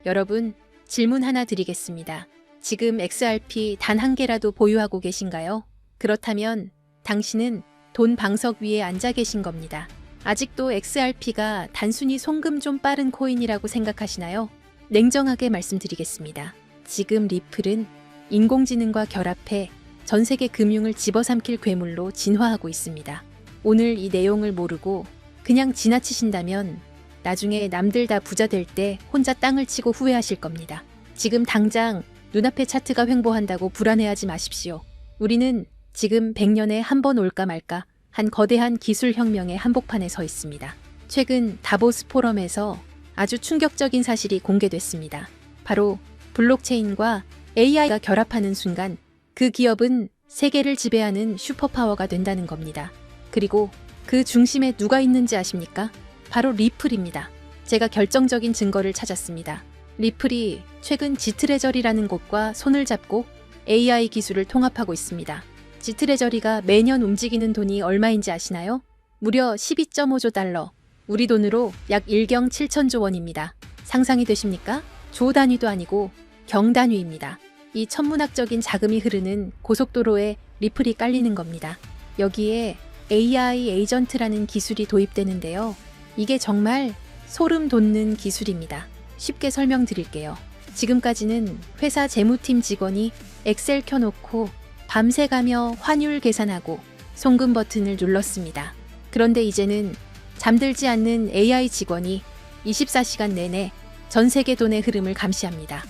여러분, 질문 하나 드리겠습니다. 지금 XRP 단 한 개라도 보유하고 계신가요? 그렇다면 당신은 돈 방석 위에 앉아 계신 겁니다. 아직도 XRP가 단순히 송금 좀 빠른 코인이라고 생각하시나요? 냉정하게 말씀드리겠습니다. 지금 리플은 인공지능과 결합해 전 세계 금융을 집어삼킬 괴물로 진화하고 있습니다. 오늘 이 내용을 모르고 그냥 지나치신다면 나중에 남들 다 부자 될 때 혼자 땅을 치고 후회하실 겁니다. 지금 당장 눈앞의 차트가 횡보한다고 불안해하지 마십시오. 우리는 지금 100년에 한 번 올까 말까 한 거대한 기술 혁명의 한복판에 서 있습니다. 최근 다보스 포럼에서 아주 충격적인 사실이 공개됐습니다. 바로 블록체인과 AI가 결합하는 순간 그 기업은 세계를 지배하는 슈퍼파워가 된다는 겁니다. 그리고 그 중심에 누가 있는지 아십니까? 바로 리플입니다. 제가 결정적인 증거를 찾았습니다. 리플이 최근 지트레저리라는 곳과 손을 잡고 AI 기술을 통합하고 있습니다. 지트레저리가 매년 움직이는 돈이 얼마인지 아시나요? 무려 12.5조 달러, 우리 돈으로 약 1경 7천조 원입니다. 상상이 되십니까? 조 단위도 아니고 경 단위입니다. 이 천문학적인 자금이 흐르는 고속도로에 리플이 깔리는 겁니다. 여기에 AI 에이전트라는 기술이 도입되는데요. 이게 정말 소름 돋는 기술입니다. 쉽게 설명드릴게요. 지금까지는 회사 재무팀 직원이 엑셀 켜놓고 밤새 가며 환율 계산하고 송금 버튼을 눌렀습니다. 그런데 이제는 잠들지 않는 AI 직원이 24시간 내내 전 세계 돈의 흐름을 감시합니다.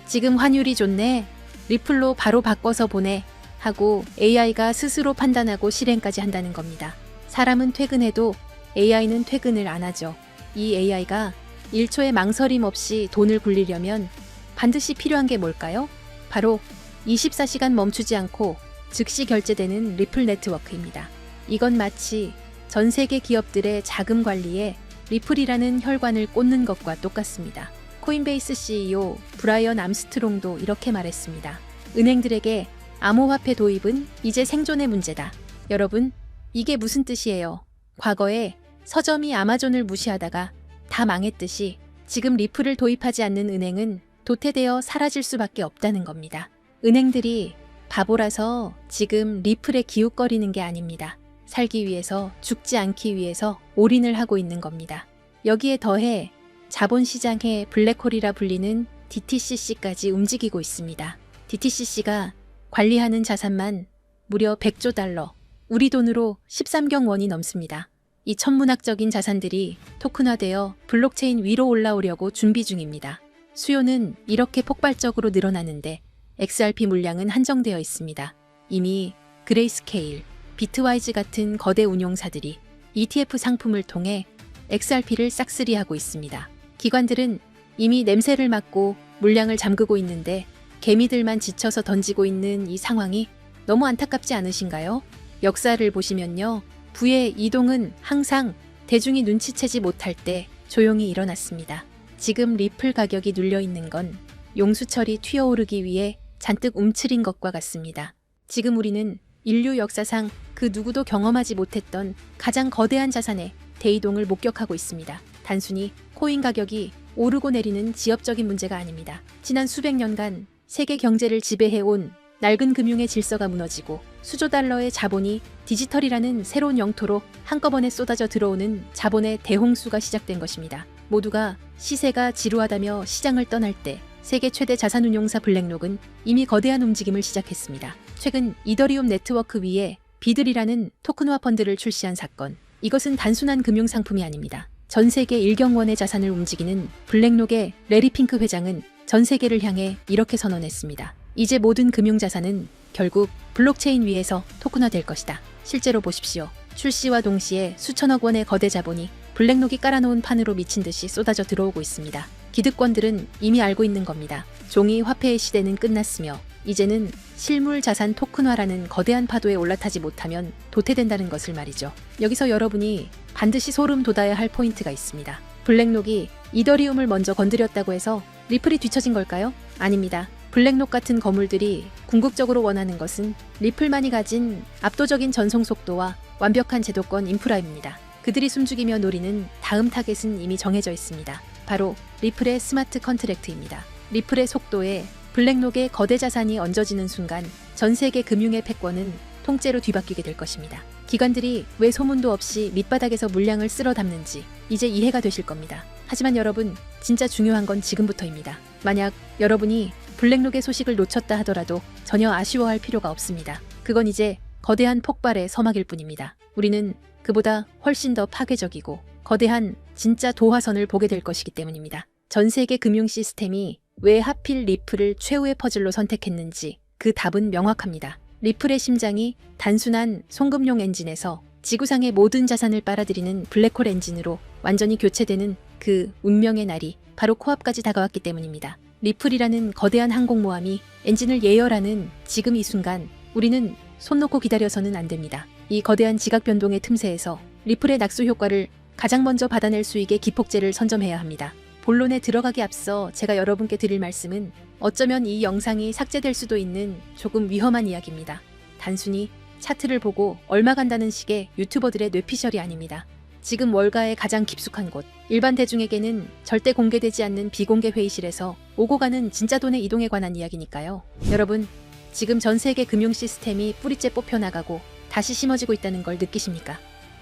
지금 환율이 좋네. 리플로 바로 바꿔서 보내. 하고 AI가 스스로 판단하고 실행까지 한다는 겁니다. 사람은 퇴근해도 AI는 퇴근을 안 하죠. 이 AI가 1초의 망설임 없이 돈을 굴리려면 반드시 필요한 게 뭘까요? 바로 24시간 멈추지 않고 즉시 결제되는 리플 네트워크입니다. 이건 마치 전 세계 기업들의 자금 관리에 리플이라는 혈관을 꽂는 것과 똑같습니다. 코인베이스 CEO 브라이언 암스트롱도 이렇게 말했습니다. 은행들에게 암호화폐 도입은 이제 생존의 문제다. 여러분, 이게 무슨 뜻이에요? 과거에 서점이 아마존을 무시하다가 다 망했듯이 지금 리플을 도입하지 않는 은행은 도태되어 사라질 수밖에 없다는 겁니다. 은행들이 바보라서 지금 리플에 기웃거리는 게 아닙니다. 살기 위해서, 죽지 않기 위해서 올인을 하고 있는 겁니다. 여기에 더해 자본시장의 블랙홀이라 불리는 DTCC까지 움직이고 있습니다. DTCC가 관리하는 자산만 무려 100조 달러, 우리 돈으로 13경 원이 넘습니다. 이 천문학적인 자산들이 토큰화되어 블록체인 위로 올라오려고 준비 중입니다. 수요는 이렇게 폭발적으로 늘어나는데 XRP 물량은 한정되어 있습니다. 이미 그레이스케일, 비트와이즈 같은 거대 운용사들이 ETF 상품을 통해 XRP를 싹쓸이하고 있습니다. 기관들은 이미 냄새를 맡고 물량을 잠그고 있는데 개미들만 지쳐서 던지고 있는 이 상황이 너무 안타깝지 않으신가요? 역사를 보시면요. 부의 이동은 항상 대중이 눈치채지 못할 때 조용히 일어났습니다. 지금 리플 가격이 눌려 있는 건 용수철이 튀어오르기 위해 잔뜩 움츠린 것과 같습니다. 지금 우리는 인류 역사상 그 누구도 경험하지 못했던 가장 거대한 자산의 대이동을 목격하고 있습니다. 단순히 코인 가격이 오르고 내리는 지엽적인 문제가 아닙니다. 지난 수백 년간 세계 경제를 지배해온 낡은 금융의 질서가 무너지고 수조 달러의 자본이 디지털이라는 새로운 영토로 한꺼번에 쏟아져 들어오는 자본의 대홍수가 시작된 것입니다. 모두가 시세가 지루하다며 시장을 떠날 때 세계 최대 자산운용사 블랙록은 이미 거대한 움직임을 시작했습니다. 최근 이더리움 네트워크 위에 비들이라는 토큰화 펀드를 출시한 사건. 이것은 단순한 금융상품이 아닙니다. 전 세계 1경원의 자산을 움직이는 블랙록의 레리 핑크 회장은 전 세계를 향해 이렇게 선언했습니다. 이제 모든 금융자산은 결국 블록체인 위에서 토큰화될 것이다. 실제로 보십시오. 출시와 동시에 수천억 원의 거대 자본이 블랙록이 깔아놓은 판으로 미친 듯이 쏟아져 들어오고 있습니다. 기득권들은 이미 알고 있는 겁니다. 종이 화폐의 시대는 끝났으며 이제는 실물 자산 토큰화라는 거대한 파도에 올라타지 못하면 도태된다는 것을 말이죠. 여기서 여러분이 반드시 소름 돋아야 할 포인트가 있습니다. 블랙록이 이더리움을 먼저 건드렸다고 해서 리플이 뒤처진 걸까요? 아닙니다. 블랙록 같은 거물들이 궁극적으로 원하는 것은 리플만이 가진 압도적인 전송 속도와 완벽한 제도권 인프라입니다. 그들이 숨죽이며 노리는 다음 타겟은 이미 정해져 있습니다. 바로 리플의 스마트 컨트랙트입니다. 리플의 속도에 블랙록의 거대 자산이 얹어지는 순간 전 세계 금융의 패권은 통째로 뒤바뀌게 될 것입니다. 기관들이 왜 소문도 없이 밑바닥에서 물량을 쓸어 담는지 이제 이해가 되실 겁니다. 하지만 여러분, 진짜 중요한 건 지금부터입니다. 만약 여러분이 블랙록의 소식을 놓쳤다 하더라도 전혀 아쉬워할 필요가 없습니다. 그건 이제 거대한 폭발의 서막일 뿐입니다. 우리는 그보다 훨씬 더 파괴적이고 거대한 진짜 도화선을 보게 될 것이기 때문입니다. 전 세계 금융 시스템이 왜 하필 리플을 최후의 퍼즐로 선택했는지 그 답은 명확합니다. 리플의 심장이 단순한 송금용 엔진에서 지구상의 모든 자산을 빨아들이는 블랙홀 엔진으로 완전히 교체되는 그 운명의 날이 바로 코앞까지 다가왔기 때문입니다. 리플이라는 거대한 항공모함이 엔진을 예열하는 지금 이 순간 우리는 손 놓고 기다려서는 안 됩니다. 이 거대한 지각 변동의 틈새에서 리플의 낙수 효과를 가장 먼저 받아낼 수 있게 기폭제를 선점해야 합니다. 본론에 들어가기 앞서 제가 여러분께 드릴 말씀은 어쩌면 이 영상이 삭제될 수도 있는 조금 위험한 이야기입니다. 단순히 차트를 보고 얼마 간다는 식의 유튜버들의 뇌피셜이 아닙니다. 지금 월가의 가장 깊숙한 곳, 일반 대중에게는 절대 공개되지 않는 비공개 회의실에서 오고 가는 진짜 돈의 이동에 관한 이야기니까요. 여러분, 지금 전 세계 금융 시스템이 뿌리째 뽑혀나가고 다시 심어지고 있다는 걸 느끼십니까?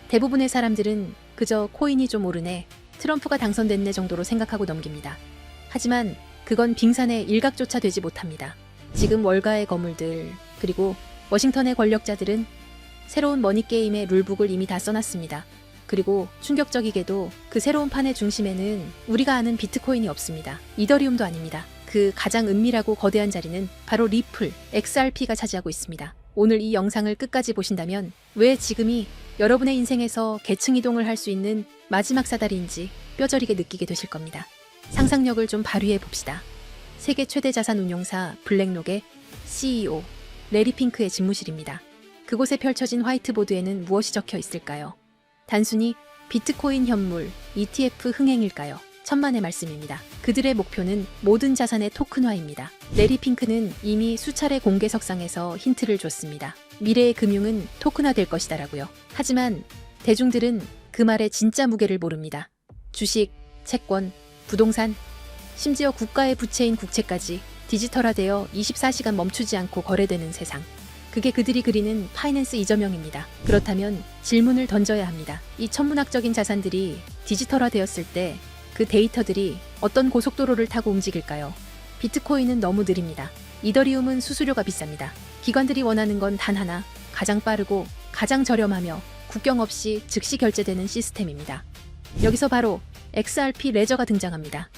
대부분의 사람들은 그저 코인이 좀 오르네, 트럼프가 당선됐네 정도로 생각하고 넘깁니다. 하지만 그건 빙산의 일각조차 되지 못합니다. 지금 월가의 거물들, 그리고 워싱턴의 권력자들은 새로운 머니게임의 룰북을 이미 다 써놨습니다. 그리고 충격적이게도 그 새로운 판의 중심에는 우리가 아는 비트코인이 없습니다. 이더리움도 아닙니다. 그 가장 은밀하고 거대한 자리는 바로 리플, XRP가 차지하고 있습니다. 오늘 이 영상을 끝까지 보신다면 왜 지금이 여러분의 인생에서 계층 이동을 할 수 있는 마지막 사다리인지 뼈저리게 느끼게 되실 겁니다. 상상력을 좀 발휘해 봅시다. 세계 최대 자산 운용사 블랙록의 CEO 레리 핑크의 집무실입니다. 그곳에 펼쳐진 화이트보드에는 무엇이 적혀 있을까요? 단순히 비트코인 현물, ETF 흥행일까요? 천만의 말씀입니다. 그들의 목표는 모든 자산의 토큰화입니다. 레리 핑크는 이미 수차례 공개석상에서 힌트를 줬습니다. 미래의 금융은 토큰화될 것이다라고요. 하지만 대중들은 그 말의 진짜 무게를 모릅니다. 주식, 채권, 부동산, 심지어 국가의 부채인 국채까지 디지털화되어 24시간 멈추지 않고 거래되는 세상. 그게 그들이 그리는 파이낸스 이저명입니다. 그렇다면 질문을 던져야 합니다. 이 천문학적인 자산들이 디지털화되었을 때 그 데이터들이 어떤 고속도로를 타고 움직일까요? 비트코인은 너무 느립니다. 이더리움은 수수료가 비쌉니다. 기관들이 원하는 건 단 하나, 가장 빠르고 가장 저렴하며 국경 없이 즉시 결제되는 시스템입니다. 여기서 바로 XRP 레저가 등장합니다.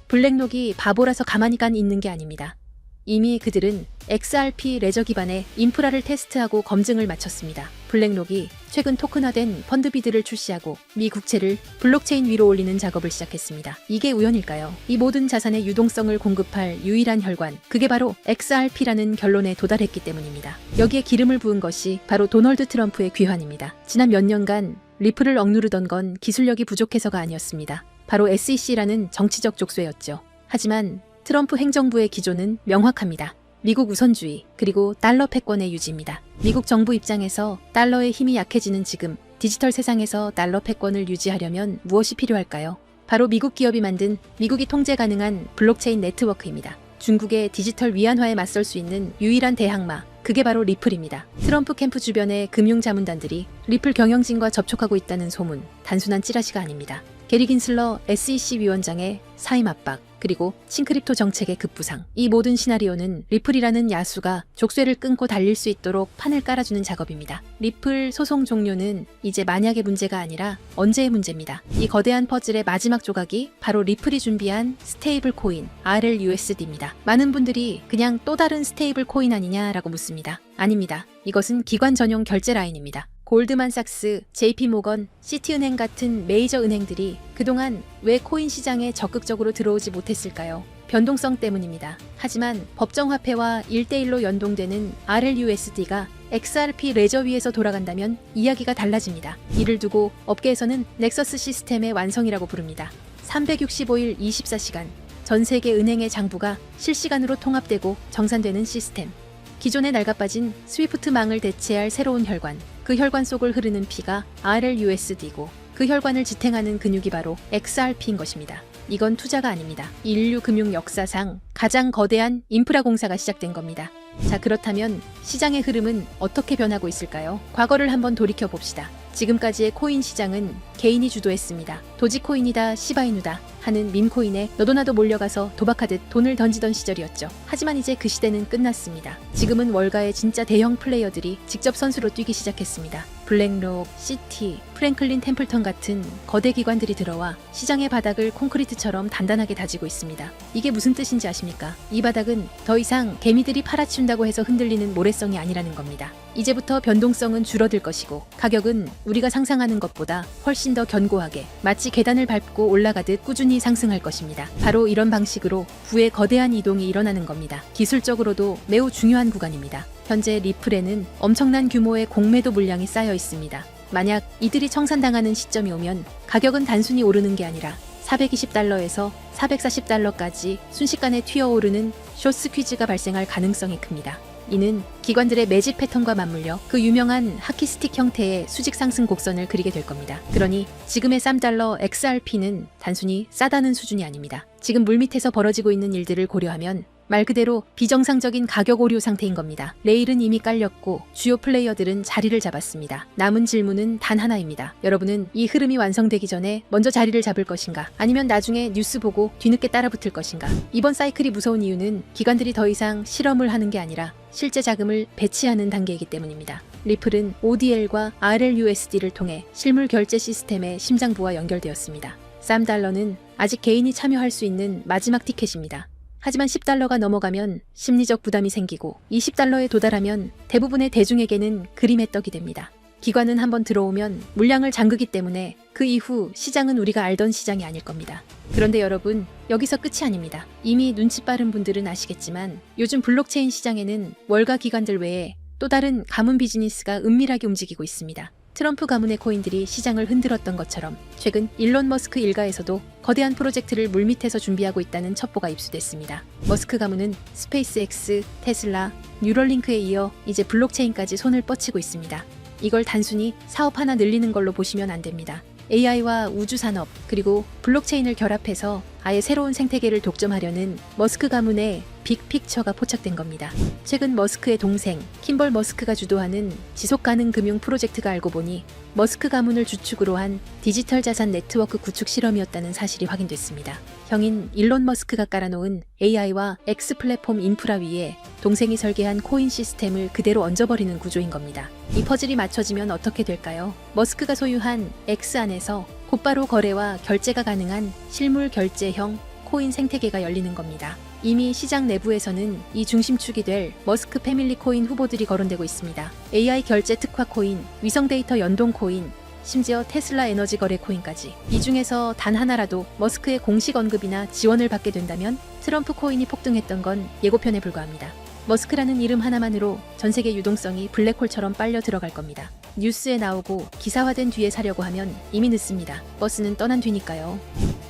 블랙록이 바보라서 가만히 있는 게 아닙니다. 이미 그들은 XRP 레저 기반의 인프라를 테스트하고 검증을 마쳤습니다. 블랙록이 최근 토큰화된 펀드비드를 출시하고 미 국채를 블록체인 위로 올리는 작업을 시작했습니다. 이게 우연일까요? 이 모든 자산의 유동성을 공급할 유일한 혈관, 그게 바로 XRP라는 결론에 도달했기 때문입니다. 여기에 기름을 부은 것이 바로 도널드 트럼프의 귀환입니다. 지난 몇 년간 리플을 억누르던 건 기술력이 부족해서가 아니었습니다. 바로 SEC라는 정치적 족쇄였죠. 하지만 트럼프 행정부의 기조는 명확합니다. 미국 우선주의, 그리고 달러 패권의 유지입니다. 미국 정부 입장에서 달러의 힘이 약해지는 지금 디지털 세상에서 달러 패권을 유지하려면 무엇이 필요할까요? 바로 미국 기업이 만든 미국이 통제 가능한 블록체인 네트워크입니다. 중국의 디지털 위안화에 맞설 수 있는 유일한 대항마, 그게 바로 리플입니다. 트럼프 캠프 주변의 금융자문단들이 리플 경영진과 접촉하고 있다는 소문, 단순한 찌라시가 아닙니다. 게리 긴슬러 SEC 위원장의 사임 압박, 그리고 싱크립토 정책의 급부상. 이 모든 시나리오는 리플이라는 야수가 족쇄를 끊고 달릴 수 있도록 판을 깔아주는 작업입니다. 리플 소송 종료는 이제 만약의 문제가 아니라 언제의 문제입니다. 이 거대한 퍼즐의 마지막 조각이 바로 리플이 준비한 스테이블 코인 RLUSD입니다. 많은 분들이 그냥 또 다른 스테이블 코인 아니냐라고 묻습니다. 아닙니다. 이것은 기관 전용 결제 라인입니다. 골드만삭스, JP모건, 시티은행 같은 메이저 은행들이 그동안 왜 코인 시장에 적극적으로 들어오지 못했을까요? 변동성 때문입니다. 하지만 법정화폐와 1대1로 연동되는 RLUSD가 XRP 레저 위에서 돌아간다면 이야기가 달라집니다. 이를 두고 업계에서는 넥서스 시스템의 완성이라고 부릅니다. 365일 24시간 전 세계 은행의 장부가 실시간으로 통합되고 정산되는 시스템. 기존에 낡아빠진 스위프트망을 대체할 새로운 혈관, 그 혈관 속을 흐르는 피가 RLUSD고 그 혈관을 지탱하는 근육이 바로 XRP인 것입니다. 이건 투자가 아닙니다. 인류 금융 역사상 가장 거대한 인프라 공사가 시작된 겁니다. 자, 그렇다면 시장의 흐름은 어떻게 변하고 있을까요? 과거를 한번 돌이켜 봅시다. 지금까지의 코인 시장은 개인이 주도했습니다. 도지코인이다, 시바이누다 하는 밈코인에 너도 나도 몰려가서 도박하듯 돈을 던지던 시절이었죠. 하지만 이제 그 시대는 끝났습니다. 지금은 월가의 진짜 대형 플레이어들이 직접 선수로 뛰기 시작했습니다. 블랙록, 시티, 프랭클린 템플턴 같은 거대 기관들이 들어와 시장의 바닥을 콘크리트처럼 단단하게 다지고 있습니다. 이게 무슨 뜻인지 아십니까? 이 바닥은 더 이상 개미들이 팔아치운다고 해서 흔들리는 모래성이 아니라는 겁니다. 이제부터 변동성은 줄어들 것이고 가격은 우리가 상상하는 것보다 훨씬 더 견고하게 마치 계단을 밟고 올라가듯 꾸준히 상승할 것입니다. 바로 이런 방식으로 부의 거대한 이동이 일어나는 겁니다. 기술적으로도 매우 중요한 구간입니다. 현재 리플에는 엄청난 규모의 공매도 물량이 쌓여 있습니다. 만약 이들이 청산당하는 시점이 오면 가격은 단순히 오르는 게 아니라 420달러에서 440달러까지 순식간에 튀어오르는 숏스퀴즈가 발생할 가능성이 큽니다. 이는 기관들의 매집 패턴과 맞물려 그 유명한 하키스틱 형태의 수직 상승 곡선을 그리게 될 겁니다. 그러니 지금의 $3 XRP는 단순히 싸다는 수준이 아닙니다. 지금 물밑에서 벌어지고 있는 일들을 고려하면 말 그대로 비정상적인 가격 오류 상태인 겁니다. 레일은 이미 깔렸고 주요 플레이어들은 자리를 잡았습니다. 남은 질문은 단 하나입니다. 여러분은 이 흐름이 완성되기 전에 먼저 자리를 잡을 것인가? 아니면 나중에 뉴스 보고 뒤늦게 따라붙을 것인가? 이번 사이클이 무서운 이유는 기관들이 더 이상 실험을 하는 게 아니라 실제 자금을 배치하는 단계이기 때문입니다. 리플은 ODL과 RLUSD를 통해 실물 결제 시스템의 심장부와 연결되었습니다. $3는 아직 개인이 참여할 수 있는 마지막 티켓입니다. 하지만 $10가 넘어가면 심리적 부담이 생기고 $20에 도달하면 대부분의 대중에게는 그림의 떡이 됩니다. 기관은 한번 들어오면 물량을 잠그기 때문에 그 이후 시장은 우리가 알던 시장이 아닐 겁니다. 그런데 여러분, 여기서 끝이 아닙니다. 이미 눈치 빠른 분들은 아시겠지만 요즘 블록체인 시장에는 월가 기관들 외에 또 다른 가문 비즈니스가 은밀하게 움직이고 있습니다. 트럼프 가문의 코인들이 시장을 흔들었던 것처럼 최근 일론 머스크 일가에서도 거대한 프로젝트를 물밑에서 준비하고 있다는 첩보가 입수됐습니다. 머스크 가문은 스페이스X, 테슬라, 뉴럴링크에 이어 이제 블록체인까지 손을 뻗치고 있습니다. 이걸 단순히 사업 하나 늘리는 걸로 보시면 안 됩니다. AI와 우주산업 그리고 블록체인을 결합해서 아예 새로운 생태계를 독점하려는 머스크 가문의 빅픽처가 포착된 겁니다. 최근 머스크의 동생 킴벌 머스크가 주도하는 지속가능 금융 프로젝트가 알고 보니 머스크 가문을 주축으로 한 디지털 자산 네트워크 구축 실험이었다는 사실이 확인됐습니다. 형인 일론 머스크가 깔아놓은 AI와 X 플랫폼 인프라 위에 동생이 설계한 코인 시스템을 그대로 얹어버리는 구조인 겁니다. 이 퍼즐이 맞춰지면 어떻게 될까요? 머스크가 소유한 X 안에서 곧바로 거래와 결제가 가능한 실물 결제형 코인 생태계가 열리는 겁니다. 이미 시장 내부에서는 이 중심축이 될 머스크 패밀리 코인 후보들이 거론되고 있습니다. AI 결제 특화 코인, 위성 데이터 연동 코인, 심지어 테슬라 에너지 거래 코인까지. 이 중에서 단 하나라도 머스크의 공식 언급이나 지원을 받게 된다면 트럼프 코인이 폭등했던 건 예고편에 불과합니다. 머스크라는 이름 하나만으로 전 세계 유동성이 블랙홀처럼 빨려 들어갈 겁니다. 뉴스에 나오고 기사화된 뒤에 사려고 하면 이미 늦습니다. 버스는 떠난 뒤니까요.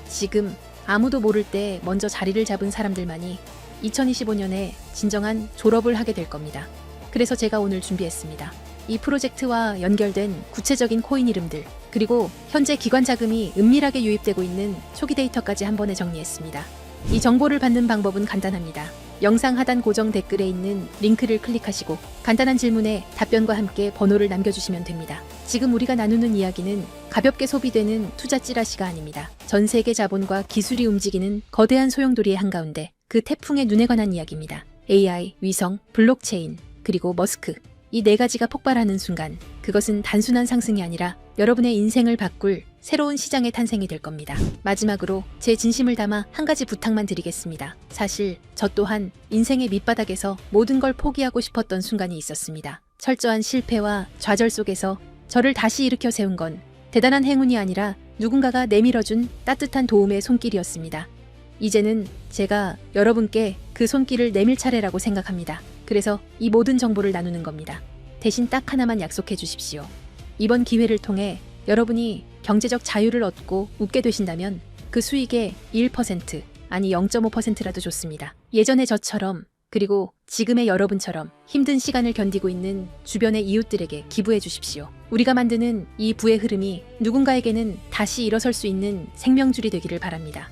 지금 아무도 모를 때 먼저 자리를 잡은 사람들만이 2025년에 진정한 졸업을 하게 될 겁니다. 그래서 제가 오늘 준비했습니다. 이 프로젝트와 연결된 구체적인 코인 이름들, 그리고 현재 기관 자금이 은밀하게 유입되고 있는 초기 데이터까지 한 번에 정리했습니다. 이 정보를 받는 방법은 간단합니다. 영상 하단 고정 댓글에 있는 링크를 클릭하시고 간단한 질문에 답변과 함께 번호를 남겨주시면 됩니다. 지금 우리가 나누는 이야기는 가볍게 소비되는 투자 찌라시가 아닙니다. 전 세계 자본과 기술이 움직이는 거대한 소용돌이의 한가운데 그 태풍의 눈에 관한 이야기입니다. AI, 위성, 블록체인, 그리고 머스크. 이 네 가지가 폭발하는 순간 그것은 단순한 상승이 아니라 여러분의 인생을 바꿀 새로운 시장의 탄생이 될 겁니다. 마지막으로 제 진심을 담아 한 가지 부탁만 드리겠습니다. 사실 저 또한 인생의 밑바닥에서 모든 걸 포기하고 싶었던 순간이 있었습니다. 철저한 실패와 좌절 속에서 저를 다시 일으켜 세운 건 대단한 행운이 아니라 누군가가 내밀어준 따뜻한 도움의 손길이었습니다. 이제는 제가 여러분께 그 손길을 내밀 차례라고 생각합니다. 그래서 이 모든 정보를 나누는 겁니다. 대신 딱 하나만 약속해 주십시오. 이번 기회를 통해 여러분이 경제적 자유를 얻고 웃게 되신다면 그 수익의 1% 아니 0.5%라도 좋습니다. 예전의 저처럼 그리고 지금의 여러분처럼 힘든 시간을 견디고 있는 주변의 이웃들에게 기부해 주십시오. 우리가 만드는 이 부의 흐름이 누군가에게는 다시 일어설 수 있는 생명줄이 되기를 바랍니다.